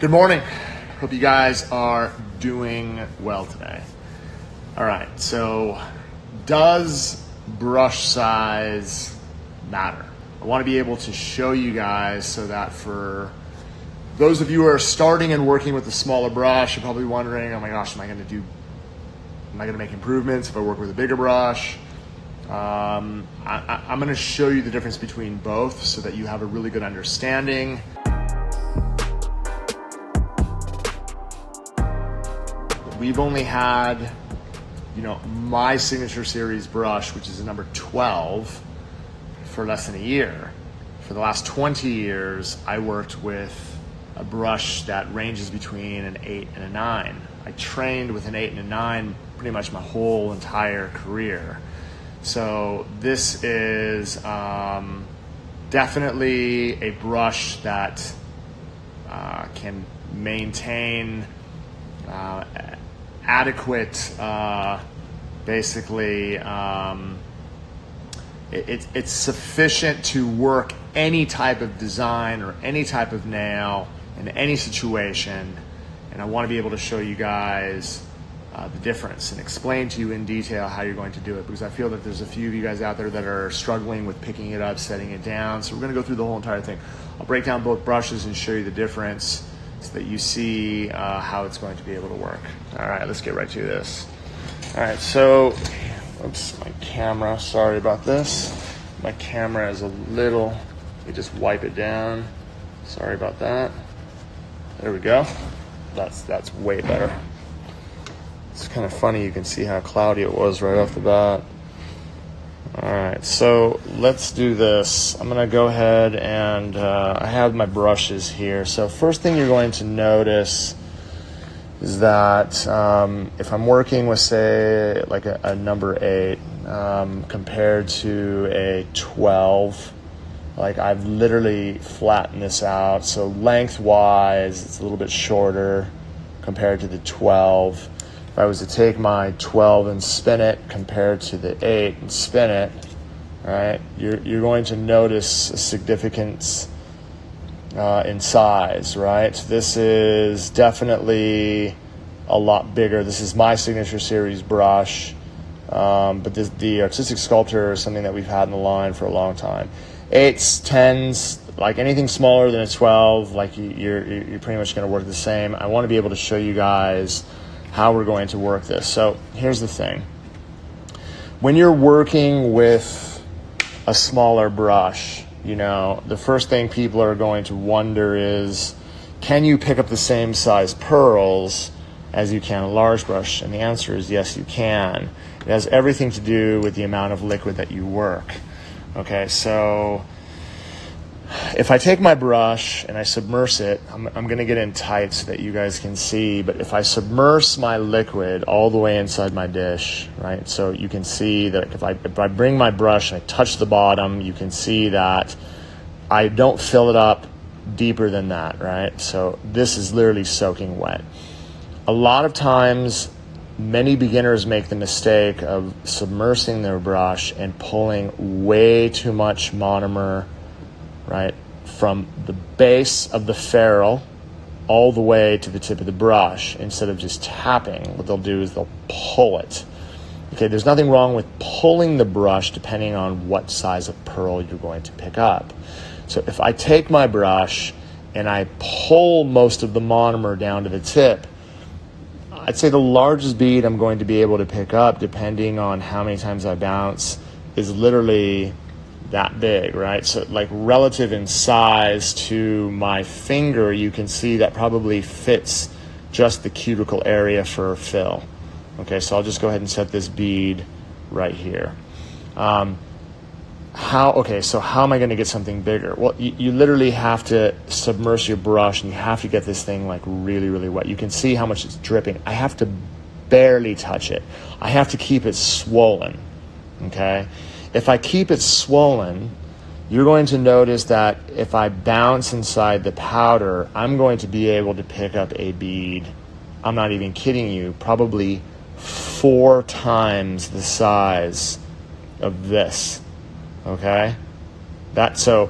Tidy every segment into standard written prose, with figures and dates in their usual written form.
Good morning. Hope you guys are doing well today. All right, so does brush size matter? I want to be able to show you guys so that for those of you who are starting and working with a smaller brush, you're probably wondering, oh my gosh, am I going to make improvements if I work with a bigger brush? I'm going to show you the difference between both so that you have a really good understanding. We've only had, my signature series brush, which is a number 12, for less than a year. For the last 20 years, I worked with a brush that ranges between an 8 and a 9. I trained with an 8 and a 9 pretty much my whole entire career. So this is definitely a brush that can maintain adequate, it's sufficient to work any type of design or any type of nail in any situation. And I want to be able to show you guys the difference and explain to you in detail how you're going to do it, because I feel that there's a few of you guys out there that are struggling with picking it up, setting it down. So we're going to go through the whole entire thing. I'll break down both brushes and show you the difference so that you see how it's going to be able to work. All right, let's get right to this. All right, so, oops, my camera, sorry about this. My camera is a little, let me just wipe it down. Sorry about that. There we go. That's way better. It's kind of funny, you can see how cloudy it was right off the bat. All right, so let's do this. I'm gonna go ahead and I have my brushes here. So first thing you're going to notice is that if I'm working with, say, like a number 8 compared to a 12, like I've literally flattened this out. So lengthwise, it's a little bit shorter compared to the 12. If I was to take my 12 and spin it compared to the 8 and spin it, right, you're going to notice a significance in size, right? This is definitely a lot bigger. This is my signature series brush, but the Artistic Sculptor is something that we've had in the line for a long time. 8s, 10s, like anything smaller than a 12, like you're pretty much going to work the same. I want to be able to show you guys how we're going to work this. So here's the thing. When you're working with a smaller brush, the first thing people are going to wonder is, can you pick up the same size pearls as you can a large brush? And the answer is yes, you can. It has everything to do with the amount of liquid that you work. Okay, so if I take my brush and I submerge it, I'm going to get in tight so that you guys can see, but if I submerge my liquid all the way inside my dish, right, so you can see that if I bring my brush and I touch the bottom, you can see that I don't fill it up deeper than that, right? So this is literally soaking wet. A lot of times, many beginners make the mistake of submersing their brush and pulling way too much monomer, right, from the base of the ferrule all the way to the tip of the brush. Instead of just tapping, what they'll do is they'll pull it. Okay, there's nothing wrong with pulling the brush depending on what size of pearl you're going to pick up. So if I take my brush and I pull most of the monomer down to the tip, I'd say the largest bead I'm going to be able to pick up, depending on how many times I bounce, is literally that big, right? So like relative in size to my finger, you can see that probably fits just the cuticle area for a fill. Okay, so I'll just go ahead and set this bead right here. So how am I going to get something bigger? Well, you literally have to submerge your brush and you have to get this thing like really, really wet. You can see how much it's dripping. I have to barely touch it. I have to keep it swollen, okay? If I keep it swollen, you're going to notice that if I bounce inside the powder, I'm going to be able to pick up a bead, I'm not even kidding you, probably 4 times the size of this, okay? So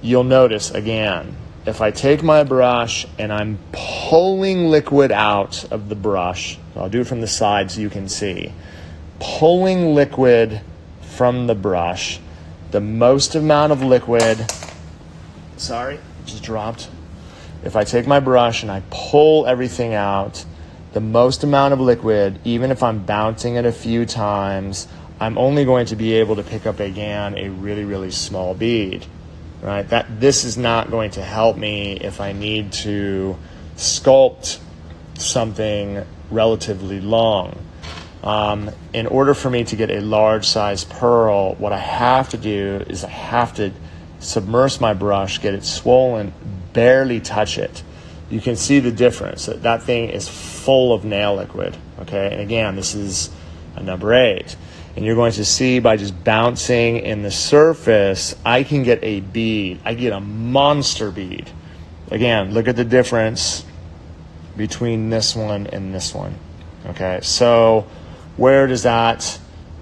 you'll notice again, if I take my brush and I'm pulling liquid out of the brush, I'll do it from the side so you can see, pulling liquid from the brush, the most amount of liquid, sorry, just dropped. If I take my brush and I pull everything out, the most amount of liquid, even if I'm bouncing it a few times, I'm only going to be able to pick up again a really, really small bead, right? This is not going to help me if I need to sculpt something relatively long. In order for me to get a large size pearl, what I have to do is I have to submerge my brush, get it swollen, barely touch it. You can see the difference. That thing is full of nail liquid, okay? And again, this is a number 8. And you're going to see by just bouncing in the surface, I can get a bead. I get a monster bead. Again, look at the difference between this one and this one, okay? So where does that,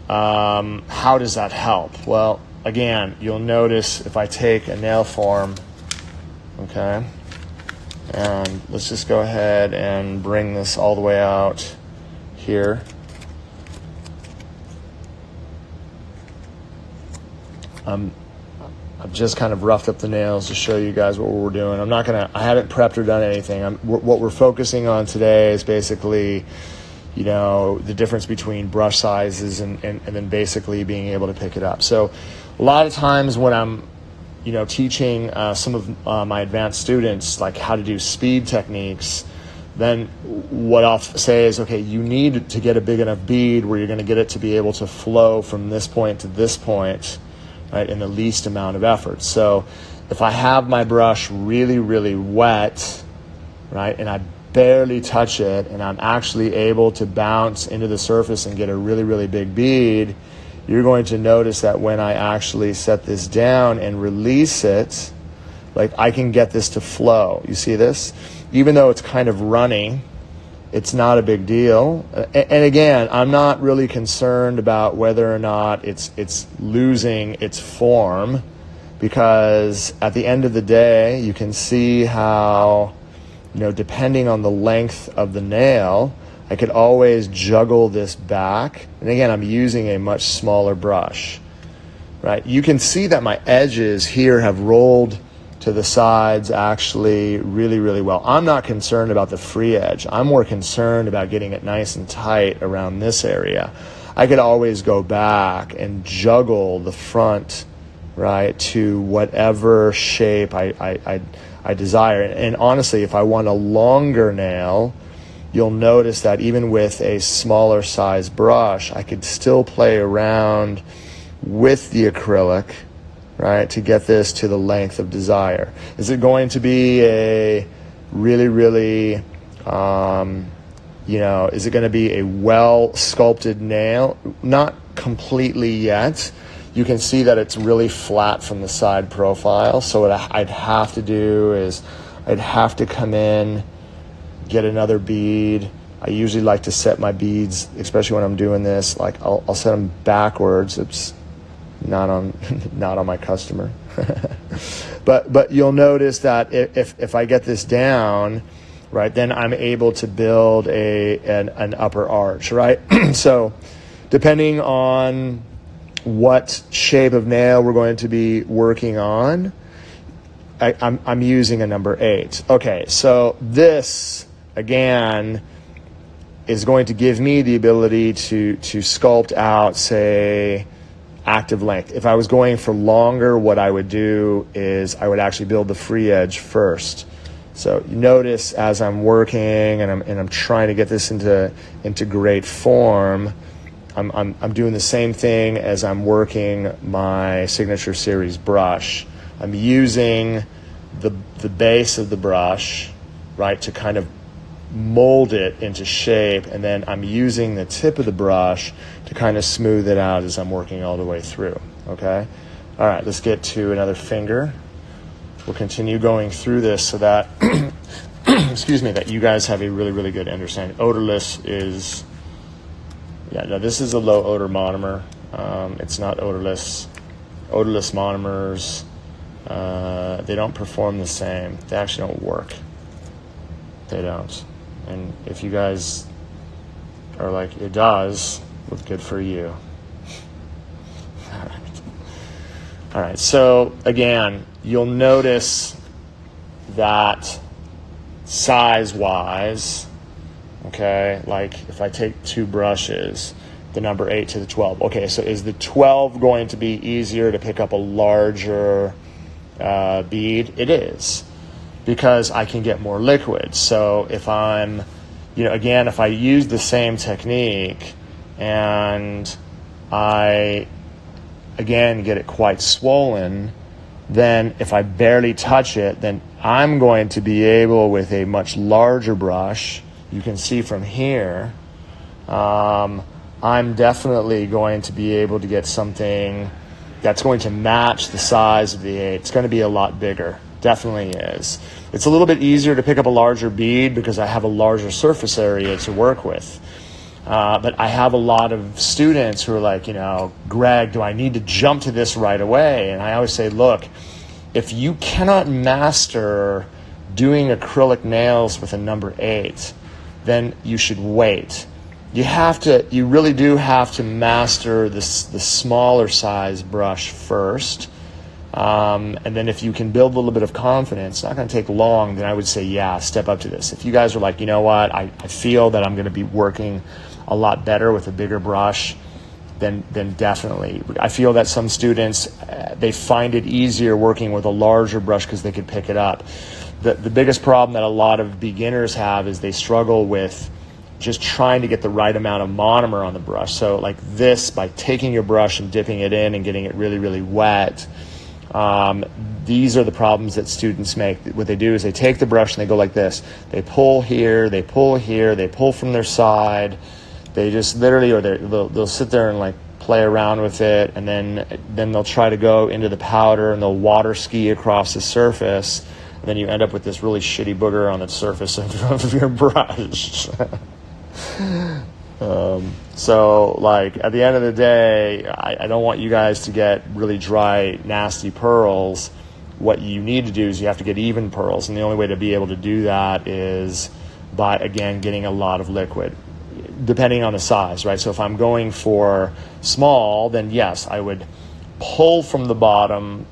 how does that help? Well, again, you'll notice if I take a nail form, okay, and let's just go ahead and bring this all the way out here. I've just kind of roughed up the nails to show you guys what we're doing. I haven't prepped or done anything. What we're focusing on today is basically, you know, the difference between brush sizes and then basically being able to pick it up. So a lot of times when I'm, you know, teaching some of my advanced students like how to do speed techniques, then what I'll say is, okay, you need to get a big enough bead where you're going to get it to be able to flow from this point to this point, right, in the least amount of effort. So if I have my brush really, really wet, right, and I barely touch it, and I'm actually able to bounce into the surface and get a really, really big bead, you're going to notice that when I actually set this down and release it, like I can get this to flow. You see this? Even though it's kind of runny, it's not a big deal. And again, I'm not really concerned about whether or not it's losing its form, because at the end of the day, you can see how, you know, depending on the length of the nail, I could always juggle this back. And again, I'm using a much smaller brush, right? You can see that my edges here have rolled to the sides actually really, really well. I'm not concerned about the free edge. I'm more concerned about getting it nice and tight around this area. I could always go back and juggle the front, right, to whatever shape I desire. And honestly, if I want a longer nail, you'll notice that even with a smaller size brush, I could still play around with the acrylic, right, to get this to the length of desire. Is it going to be a really, really, you know, is it going to be a well sculpted nail? Not completely yet. You can see that it's really flat from the side profile. So what I'd have to do is I'd have to come in, get another bead. I usually like to set my beads, especially when I'm doing this, like I'll set them backwards. It's not on my customer. but you'll notice that if I get this down, right, then I'm able to build an upper arch, right? So depending on what shape of nail we're going to be working on, I'm using a number 8. Okay, so this again is going to give me the ability to sculpt out, say, active length. If I was going for longer, what I would do is I would actually build the free edge first. So you notice as I'm working and I'm trying to get this into great form, I'm doing the same thing as I'm working my Signature Series brush. I'm using the base of the brush, right, to kind of mold it into shape, and then I'm using the tip of the brush to kind of smooth it out as I'm working all the way through, okay? All right, let's get to another finger. We'll continue going through this so that, excuse me, that you guys have a really, really good understanding. Odorless is, yeah, no, this is a low odor monomer. It's not odorless. Odorless monomers They don't perform the same. They actually don't work. They don't. And if you guys are like, it does, well, good for you. All right, so again, you'll notice that size-wise, okay, like if I take two brushes, the number 8 to the 12. Okay, so is the 12 going to be easier to pick up a larger bead? It is, because I can get more liquid. So if I'm, again, if I use the same technique and I, again, get it quite swollen, then if I barely touch it, then I'm going to be able, with a much larger brush, you can see from here, I'm definitely going to be able to get something that's going to match the size of the 8. It's going to be a lot bigger. Definitely is. It's a little bit easier to pick up a larger bead because I have a larger surface area to work with. But I have a lot of students who are like, Greg, do I need to jump to this right away? And I always say, look, if you cannot master doing acrylic nails with a number 8, then you should wait. You really do have to master the smaller size brush first. And then if you can build a little bit of confidence, it's not going to take long, then I would say, yeah, step up to this. If you guys are like, you know what, I feel that I'm going to be working a lot better with a bigger brush, then definitely. I feel that some students, they find it easier working with a larger brush because they could pick it up. The biggest problem that a lot of beginners have is they struggle with just trying to get the right amount of monomer on the brush. So like this, by taking your brush and dipping it in and getting it really, really wet, these are the problems that students make. What they do is they take the brush and they go like this. They pull here, they pull here, they pull from their side. They just literally, or they'll sit there and like play around with it, and then they'll try to go into the powder and they'll water ski across the surface, and then you end up with this really shitty booger on the surface of your brush. So like at the end of the day, I don't want you guys to get really dry, nasty pearls. What you need to do is you have to get even pearls, and the only way to be able to do that is by, again, getting a lot of liquid, depending on the size, right? So if I'm going for small, then yes, I would pull from the bottom,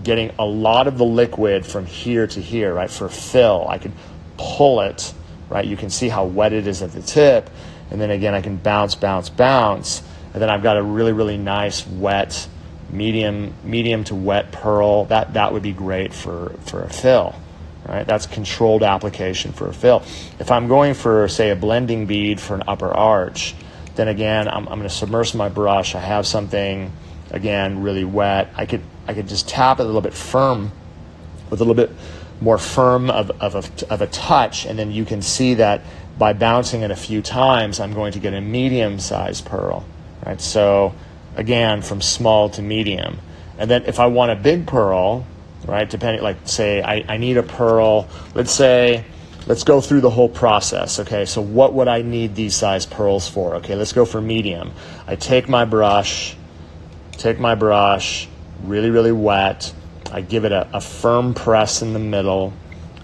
getting a lot of the liquid from here to here, right? For fill, I could pull it, right? You can see how wet it is at the tip. And then again, I can bounce, bounce, bounce. And then I've got a really, really nice wet, medium to wet pearl. That would be great for a fill, right? That's controlled application for a fill. If I'm going for, say, a blending bead for an upper arch, then again, I'm going to submerge my brush. I have something, again, really wet. I could just tap it a little bit firm, with a little bit more firm of a touch, and then you can see that by bouncing it a few times, I'm going to get a medium-sized pearl, right? So again, from small to medium. And then if I want a big pearl, right, depending, like say I need a pearl, let's go through the whole process, okay? So what would I need these size pearls for? Okay, let's go for medium. I take my brush, really, really wet. I give it a firm press in the middle.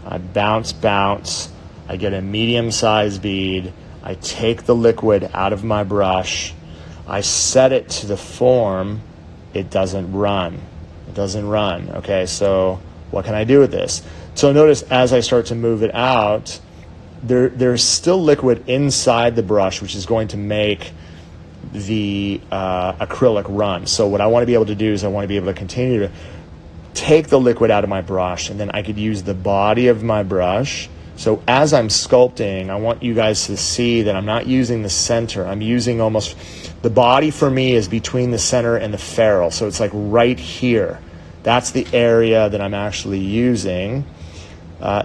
I bounce. I get a medium-sized bead. I take the liquid out of my brush. I set it to the form. It doesn't run. Okay, so what can I do with this? So notice as I start to move it out, there's still liquid inside the brush, which is going to make the acrylic run. So what I want to be able to do is I want to be able to continue to take the liquid out of my brush, and then I could use the body of my brush. So as I'm sculpting, I want you guys to see that I'm not using the center. I'm using almost, the body for me is between the center and the ferrule. So it's like right here. That's the area that I'm actually using.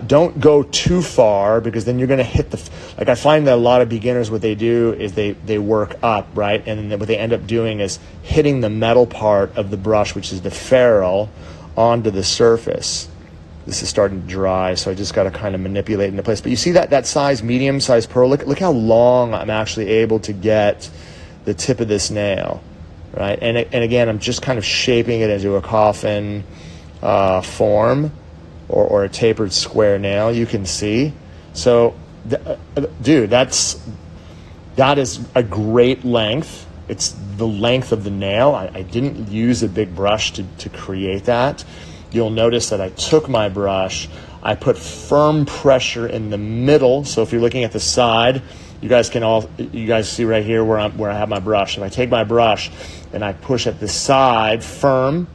Don't go too far, because then you're going to hit like I find that a lot of beginners, what they do is they work up, right? And then what they end up doing is hitting the metal part of the brush, which is the ferrule, onto the surface. This is starting to dry, so I just got to kind of manipulate into place. But you see that size, medium-sized pearl, look how long I'm actually able to get the tip of this nail, right? And again, I'm just kind of shaping it into a coffin. form or a tapered square nail, you can see. So, dude, that is a great length. It's the length of the nail. I didn't use a big brush to create that. You'll notice that I took my brush, I put firm pressure in the middle. So if you're looking at the side, you guys see right here where I have my brush. If I take my brush and I push at the side, firm,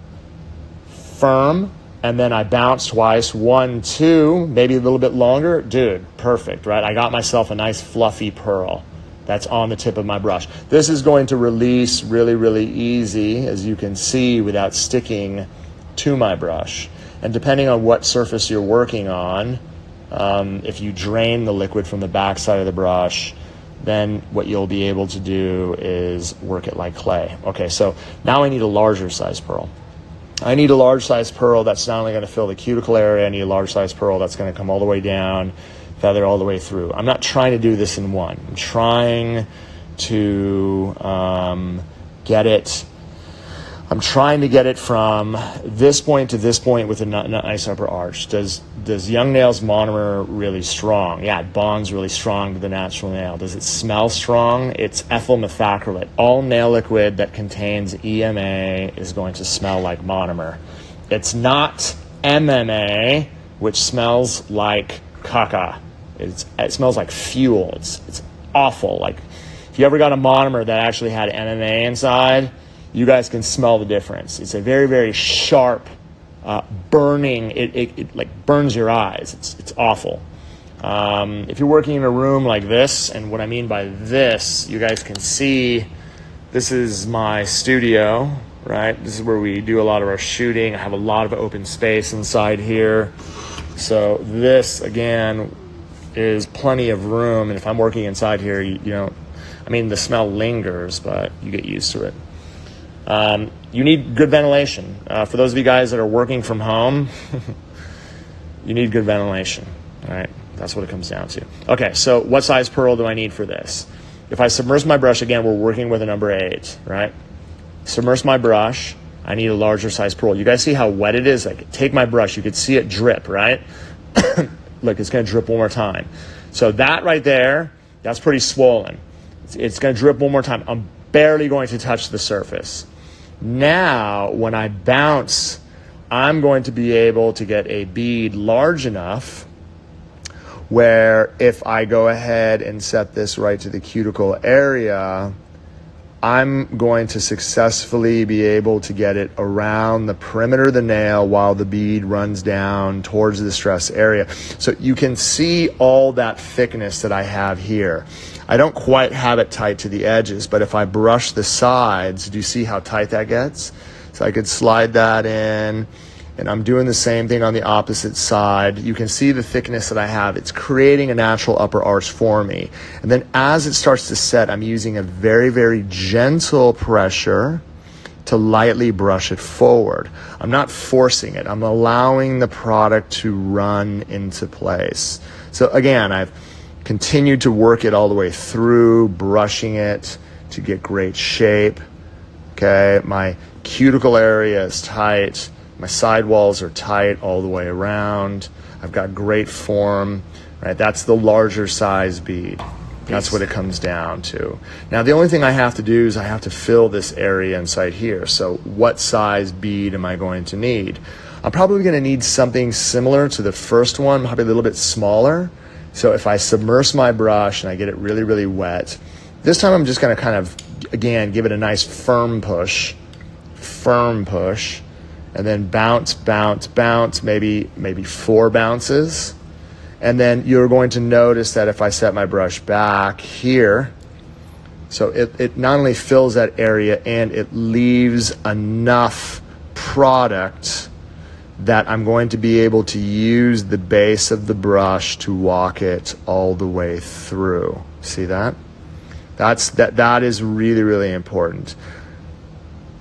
and then I bounce twice, 1, 2, maybe a little bit longer, dude, perfect, right? I got myself a nice fluffy pearl that's on the tip of my brush. This is going to release really, really easy, as you can see, without sticking to my brush. And depending on what surface you're working on, if you drain the liquid from the back side of the brush, then what you'll be able to do is work it like clay. Okay, so now I need a larger size pearl. I need a large size pearl that's not only going to fill the cuticle area, I need a large size pearl that's going to come all the way down, feather all the way through. I'm not trying to do this in one. I'm trying to get it from this point to this point with a nice upper arch. Does Young Nails monomer really strong? Yeah, it bonds really strong to the natural nail. Does it smell strong? It's ethyl methacrylate. All nail liquid that contains EMA is going to smell like monomer. It's not MMA, which smells like caca. It smells like fuel. It's awful. Like, if you ever got a monomer that actually had MMA inside, you guys can smell the difference. It's a very, very sharp, burning. It like burns your eyes. It's awful. If you're working in a room like this, and what I mean by this, you guys can see, this is my studio, right? This is where we do a lot of our shooting. I have a lot of open space inside here. So this, again, is plenty of room. And if I'm working inside here, you don't, I mean, the smell lingers, but you get used to it. You need good ventilation. For those of you guys that are working from home, you need good ventilation. All right, that's what it comes down to. Okay, so what size pearl do I need for this? If I submerge my brush, again, we're working with a number 8, right? Submerge my brush, I need a larger size pearl. You guys see how wet it is? Like, take my brush, you could see it drip, right? Look, it's gonna drip one more time. So that right there, that's pretty swollen. It's gonna drip one more time. I'm barely going to touch the surface. Now, when I bounce, I'm going to be able to get a bead large enough where if I go ahead and set this right to the cuticle area, I'm going to successfully be able to get it around the perimeter of the nail while the bead runs down towards the stress area. So you can see all that thickness that I have here. I don't quite have it tight to the edges, but if I brush the sides, do you see how tight that gets? So I could slide that in, and I'm doing the same thing on the opposite side. You can see the thickness that I have. It's creating a natural upper arch for me. And then as it starts to set, I'm using a very, very gentle pressure to lightly brush it forward. I'm not forcing it. I'm allowing the product to run into place. So again, I've continued to work it all the way through, brushing it to get great shape. Okay, my cuticle area is tight. My sidewalls are tight all the way around. I've got great form, right? That's the larger size bead. That's what it comes down to. Now, the only thing I have to do is I have to fill this area inside here. So what size bead am I going to need? I'm probably going to need something similar to the first one, probably a little bit smaller. So if I submerge my brush and I get it really, really wet, this time I'm just going to kind of, again, give it a nice firm push, and then bounce, bounce, bounce, maybe 4 bounces. And then you're going to notice that if I set my brush back here, so it not only fills that area and it leaves enough product that I'm going to be able to use the base of the brush to walk it all the way through. See that? That is really, really important.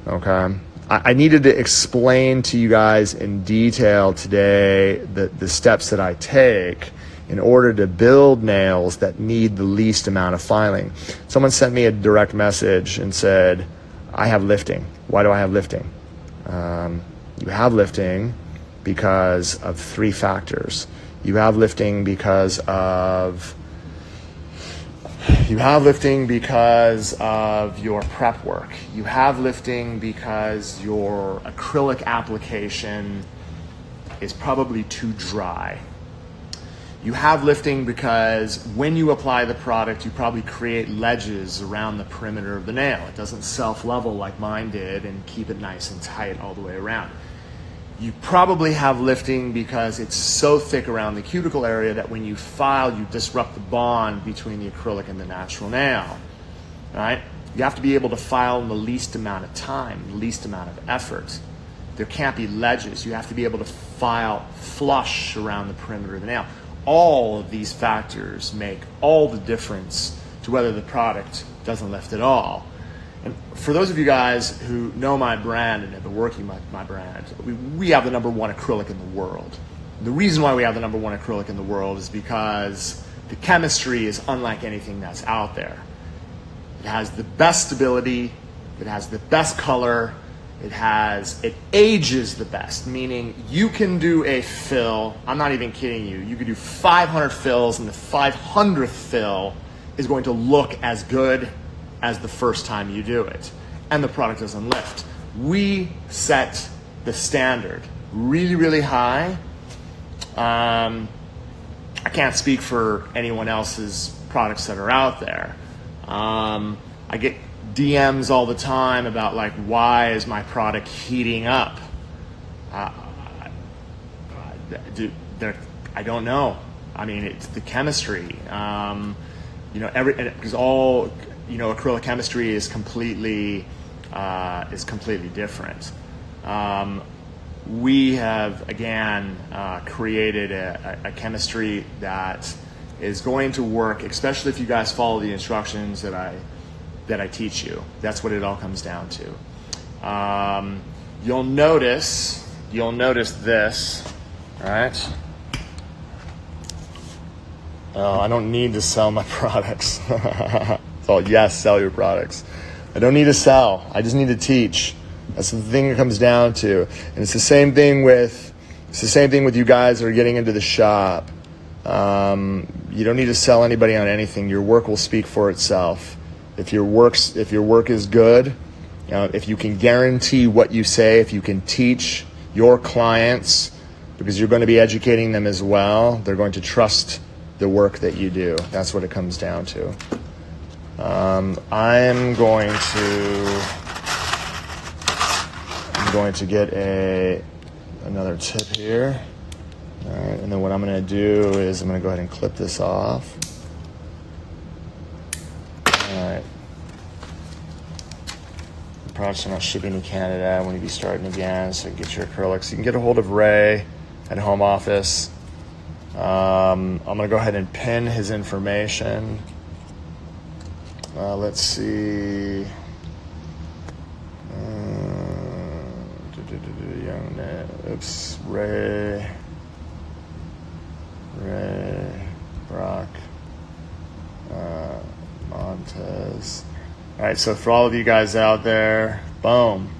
Okay. I needed to explain to you guys in detail today the steps that I take in order to build nails that need the least amount of filing. Someone sent me a direct message and said, I have lifting. Why do I have lifting? You have lifting because of three factors. You have lifting because of your prep work. You have lifting because your acrylic application is probably too dry. You have lifting because when you apply the product, you probably create ledges around the perimeter of the nail. It doesn't self-level like mine did and keep it nice and tight all the way around. You probably have lifting because it's so thick around the cuticle area that when you file, you disrupt the bond between the acrylic and the natural nail, right? You have to be able to file in the least amount of time, the least amount of effort. There can't be ledges. You have to be able to file flush around the perimeter of the nail. All of these factors make all the difference to whether the product doesn't lift at all. And for those of you guys who know my brand and have been working my brand, we have the #1 acrylic in the world. The reason why we have the #1 acrylic in the world is because the chemistry is unlike anything that's out there. It has the best stability, it has the best color, it ages the best, meaning you can do a fill, I'm not even kidding you, you could do 500 fills and the 500th fill is going to look as good as the first time you do it, and the product doesn't lift. We set the standard really, really high. I can't speak for anyone else's products that are out there. I get DMs all the time about like, why is my product heating up? I don't know. I mean, it's the chemistry. Because all acrylic chemistry is completely different. We have again created a chemistry that is going to work, especially if you guys follow the instructions that I teach you. That's what it all comes down to. You'll notice this, all right? I don't need to sell my products. So yes, sell your products. I don't need to sell. I just need to teach. That's the thing it comes down to. And it's the same thing with you guys that are getting into the shop. You don't need to sell anybody on anything. Your work will speak for itself. If your work is good, if you can guarantee what you say, if you can teach your clients, because you're going to be educating them as well, they're going to trust the work that you do. That's what it comes down to. I'm going to get another tip here. All right, and then what I'm going to do is I'm going to go ahead and clip this off. All right. The products are not shipping to Canada when you be starting again, so get your acrylics. You can get a hold of Ray at home office. I'm going to go ahead and pin his information. Let's see. Oops, Ray, Brock, Montez. All right, so for all of you guys out there, boom.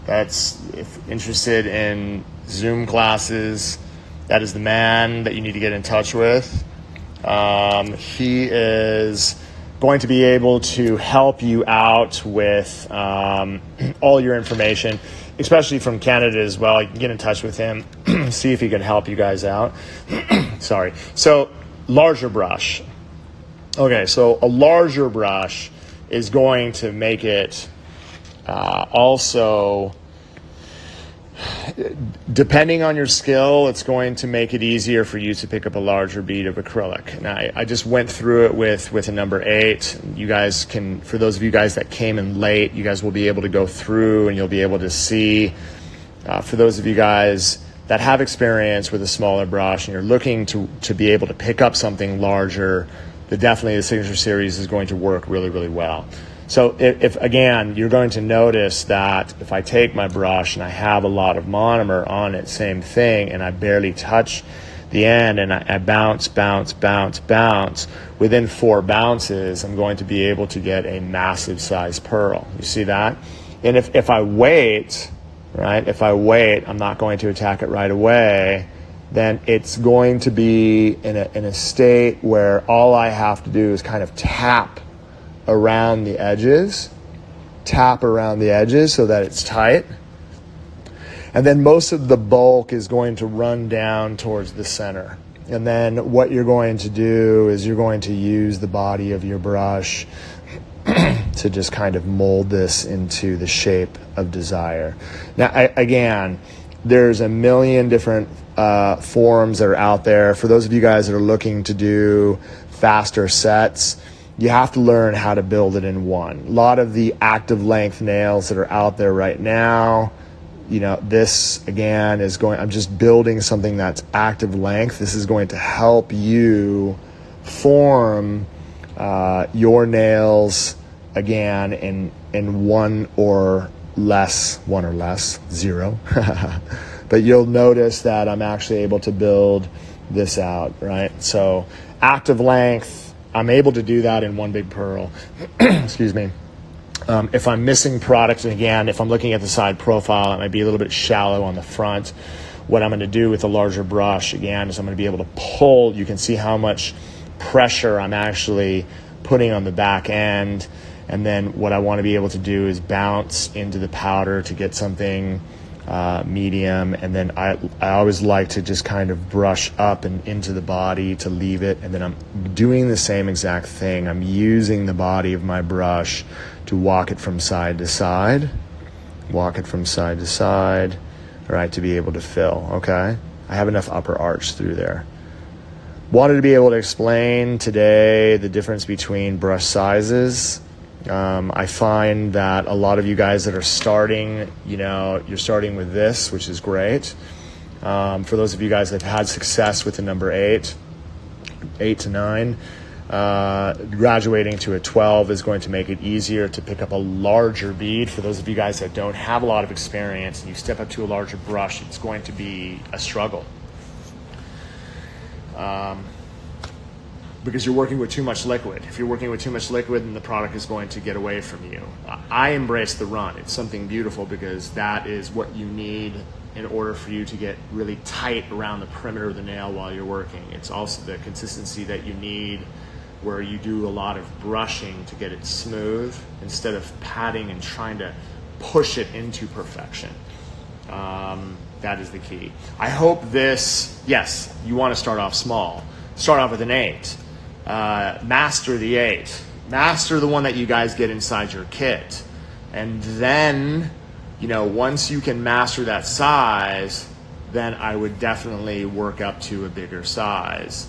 That's, if interested in Zoom classes, that is the man that you need to get in touch with. He is going to be able to help you out with all your information, especially from Canada as well. You can get in touch with him, see if he can help you guys out. Sorry. So, larger brush. Okay, so a larger brush is going to make it also, depending on your skill, it's going to make it easier for you to pick up a larger bead of acrylic. And I just went through it with a number 8. You guys can, for those of you guys that came in late, you guys will be able to go through and you'll be able to see. For those of you guys that have experience with a smaller brush and you're looking to be able to pick up something larger, definitely the Signature Series is going to work really, really well. So if again, you're going to notice that if I take my brush and I have a lot of monomer on it, same thing, and I barely touch the end and I bounce, within 4 bounces, I'm going to be able to get a massive size pearl. You see that? And if I wait right? If I wait, I'm not going to attack it right away, then it's going to be in a state where all I have to do is kind of tap around the edges so that it's tight. And then most of the bulk is going to run down towards the center. And then what you're going to do is you're going to use the body of your brush to just kind of mold this into the shape of desire. Now, again, there's a million different forms that are out there. For those of you guys that are looking to do faster sets, you have to learn how to build it in one. A lot of the active length nails that are out there right now, you know, this again is going, I'm just building something that's active length. This is going to help you form your nails again in one or less, zero. But you'll notice that I'm actually able to build this out, right? So active length, I'm able to do that in one big pearl. Excuse me. If I'm missing product, and again, if I'm looking at the side profile, it might be a little bit shallow on the front. What I'm going to do with a larger brush, again, is I'm going to be able to pull. You can see how much pressure I'm actually putting on the back end. And then what I want to be able to do is bounce into the powder to get something medium. And then I always like to just kind of brush up and into the body to leave it. And then I'm doing the same exact thing. I'm using the body of my brush to walk it from side to side, all right, to be able to fill, okay? I have enough upper arch through there. Wanted to be able to explain today the difference between brush sizes. I find that a lot of you guys that are starting, you know, you're starting with this, which is great. For those of you guys that have had success with the number 8 to 9, graduating to a 12 is going to make it easier to pick up a larger bead. For those of you guys that don't have a lot of experience and you step up to a larger brush, it's going to be a struggle. Because you're working with too much liquid. If you're working with too much liquid, then the product is going to get away from you. I embrace the run. It's something beautiful because that is what you need in order for you to get really tight around the perimeter of the nail while you're working. It's also the consistency that you need where you do a lot of brushing to get it smooth instead of patting and trying to push it into perfection. That is the key. I hope this, yes, you want to start off small. Start off with an 8. Master the 8. Master the one that you guys get inside your kit. And then, you know, once you can master that size, then I would definitely work up to a bigger size.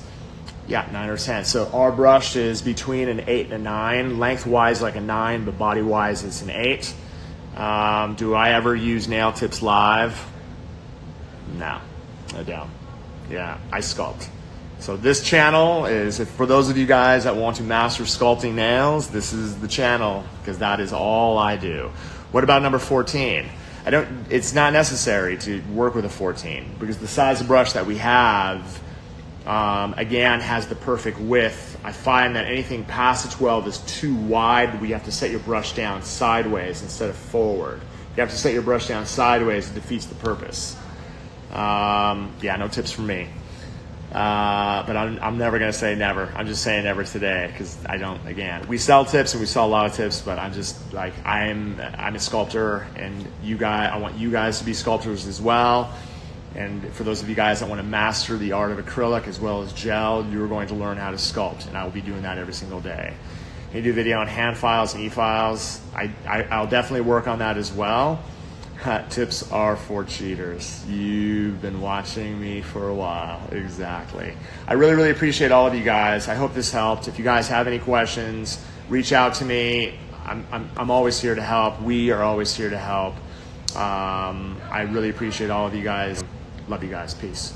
Yeah, 9 or 10. So our brush is between an 8 and a 9. Lengthwise like a 9, but body-wise it's an 8. Do I ever use nail tips live? No, I don't. Yeah, I sculpt. So this channel is, for those of you guys that want to master sculpting nails, this is the channel because that is all I do. What about number 14? It's not necessary to work with a 14 because the size of brush that we have, again, has the perfect width. I find that anything past a 12 is too wide. We have to set your brush down sideways instead of forward. You have to set your brush down sideways. It defeats the purpose. Yeah, no tips from me. But I'm never going to say never. I'm just saying never today because I don't, again, we sell tips and we sell a lot of tips, but I'm just like, I'm a sculptor and I want you guys to be sculptors as well. And for those of you guys that want to master the art of acrylic as well as gel, you're going to learn how to sculpt, and I will be doing that every single day. I do a video on hand files and e-files. I'll definitely work on that as well. Tips are for cheaters. You've been watching me for a while. Exactly. I really, really appreciate all of you guys. I hope this helped. If you guys have any questions, reach out to me. I'm always here to help. We are always here to help. I really appreciate all of you guys. Love you guys. Peace.